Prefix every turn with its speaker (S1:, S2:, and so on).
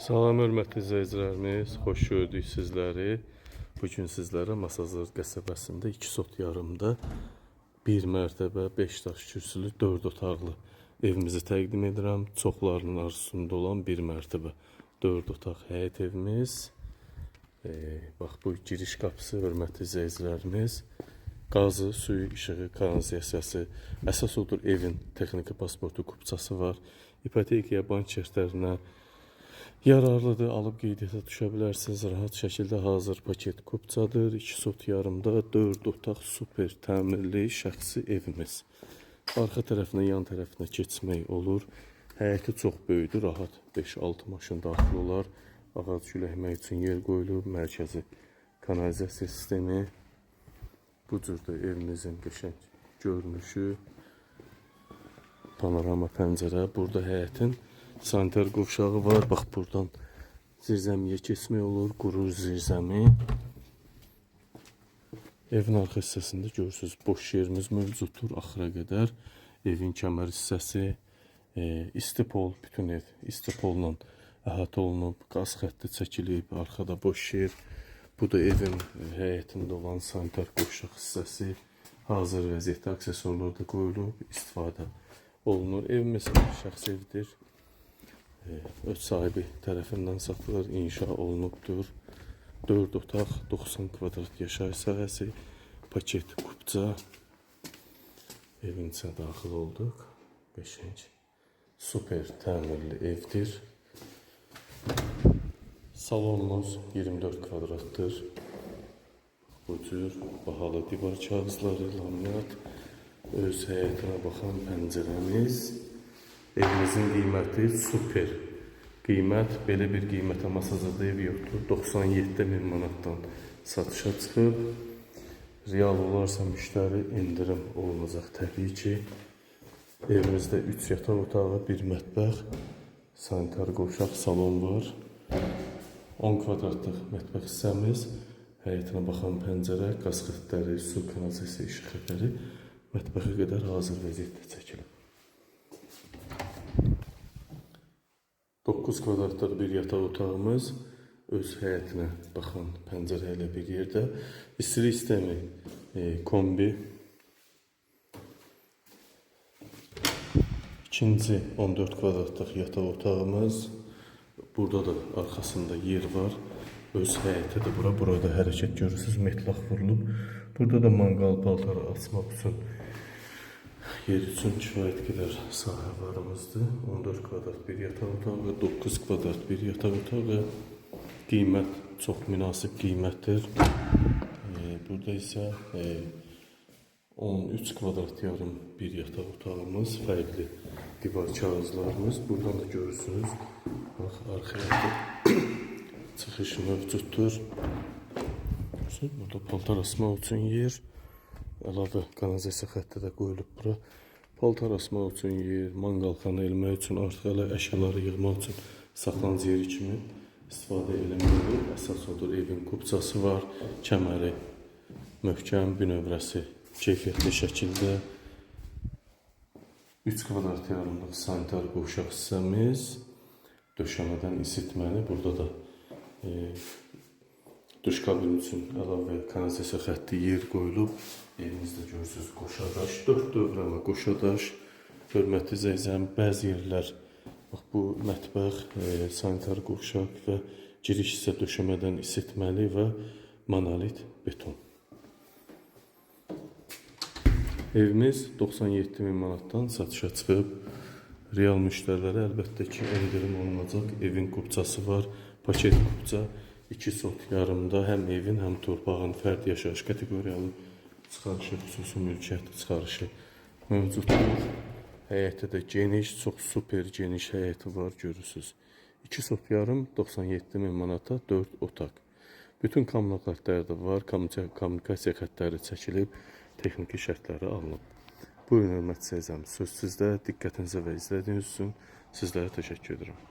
S1: Salam hörmətli izləyicilərimiz, xoş gördük sizləri. Bugün sizlərə Masazır qəsəbəsində 2 sot yarımda 1 mərtəbə 5 daş kürsülü 4 otaqlı evimizi təqdim edirəm. Çoxlarının arzusunda olan 1 mərtəbə 4 otaq həyət evimiz. Bax bu giriş qapısı hörmətli izləyicilərimiz. Qazı, suyu, işığı, kanalizasiyası, əsas odur evin texniki pasportu, kupçası var. İpotekaya, bank şərtlərinə yararlıdır, alıb qeydiyyata düşə bilərsiniz. Rahat şəkildə hazır paket kupçadır. 2 sot yarımda 4 otaq super təmirli şəxsi evimiz. Arxa tərəfinə, yan tərəfinə keçmək olur. Həyəti çox böyükdür, rahat 5-6 maşın daxil olar. Ağac güləkmək üçün yer qoyulub, mərkəzi kanalizasiya sistemi. Bu cürdə evimizin qəşəng görünüşü. Panorama pəncərə. Burada həyətin sanitar qovşağı var. Bax buradan zirzəmiyə keçmək olur. Qurur zirzəmi. Evin arxa hissəsində görürsünüz boş yerimiz mövcuddur axıra qədər. Evin kəmər hissəsi, istipol, bütün ev istipolla əhatə olunub, qaz xətti çəkilib, arxada boş yer. Bu da evin həyətində olan sanitar qovşaq hissəsi. Hazır vəziyyətdə aksesuarlar da qoyulub, istifadə olunur. Evimiz şəxsi evdir. Öz sahibi tərəfindən satılır, inşa olunubdur. 4 otaq, 90 kvadrat yaşayış sahəsi, paket kupça. Evin içinə daxil olduq. Qəşəng, super təmirli evdir. Salonumuz 24 kvadratdır. Bu cür bahalı divar kağızları, laminat, öz həyətinə baxan pəncərəmiz. Evimizin qiyməti super qiymət. Belə bir qiymətə Masazırda ev yoxdur. 97.000 manatdan satışa çıxıb. Real olarsa müştəri indirim olunacaq təbii ki. Evimizdə 3 yataq otağı, 1 mətbəx, sanitar qovşaq, salon var. 10 kvadratlıq mətbəx hissəmiz, həyətinə baxan pəncərə, qaz xəttləri, su, kanalizasiya, işıq xəttləri mətbəxə qədər hazır vəziyyətdə çəkilib. 9 kvadratlıq bir yataq otağımız, öz həyətinə baxan pəncərə ilə bir yerdə. İstilik sistemi, kombi. İkinci 14 kvadratlıq yataq otağımız. Burada da arxasında yer var. Öz həyətidir bura. Burada hərəkət görürsünüz, metlaq vurulub. Burada da manqal paltarı açmaq üçün yer üçün kifayət qədər sahə varımızdır. 14 kvadrat bir yataq otağı, 9 kvadrat bir yataq otağı. Qiymət çox münasib qiymətdir. Burada isə 13 kvadrat yarım bir yataq otağımız, fərqli divar kağızlarımız. Buradan da görürsünüz. Bax, arxaya çıxış mövcuddur. Burada paltar asmaq üçün yer, əlavə kanalizasiya xətti də qoyulub bura. Paltar asmaq üçün yer, manqalxana eləmək üçün, artıq elə əşyaları yığmaq üçün saxlanıcı yeri kimi istifadə eləmək. Əsas odur, evin kupçası var, kəməri möhkəm, bünövrəsi keyfiyyətli şəkildə. 3 kvadrat yarımlıq sanitar qovşaq hissəmiz, döşəmədən isitməli. Burada da duş kabini üçün əlavə kanalizasiya xətti yer qoyulub. Evimizdə görürsünüz qoşadaş, 4 dövrəmə qoşadaş. Hörmətli izləyicilər, bəzi yerlər, bax bu mətbəx, sanitar qovşaq və giriş hissə döşəmədən isitməli və monolit beton. Evimiz 97.000 manatdan satışa çıxıb. Real müştərilərə əlbəttə ki, endirim olunacaq. Evin kupçası var, paket kupça. 2 sot yarımda həm evin, həm torpağın fərdi yaşayış kateqoriyalı çıxarışı, xüsusi mülkiyyət çıxarışı mövcuddur. Həyəti də geniş, çox super geniş həyəti var, görürsünüz. 2 sot yarım, 97.000 manata 4 otaq. Bütün kommunal xəttləri də var, kommunikasiya xəttləri çəkilib, texniki şərtləri alınıb. Buyurun hörmətli izləyicilər, söz sizdə. Diqqətinizə və izlədiyiniz üçün sizlərə təşəkkür edirəm.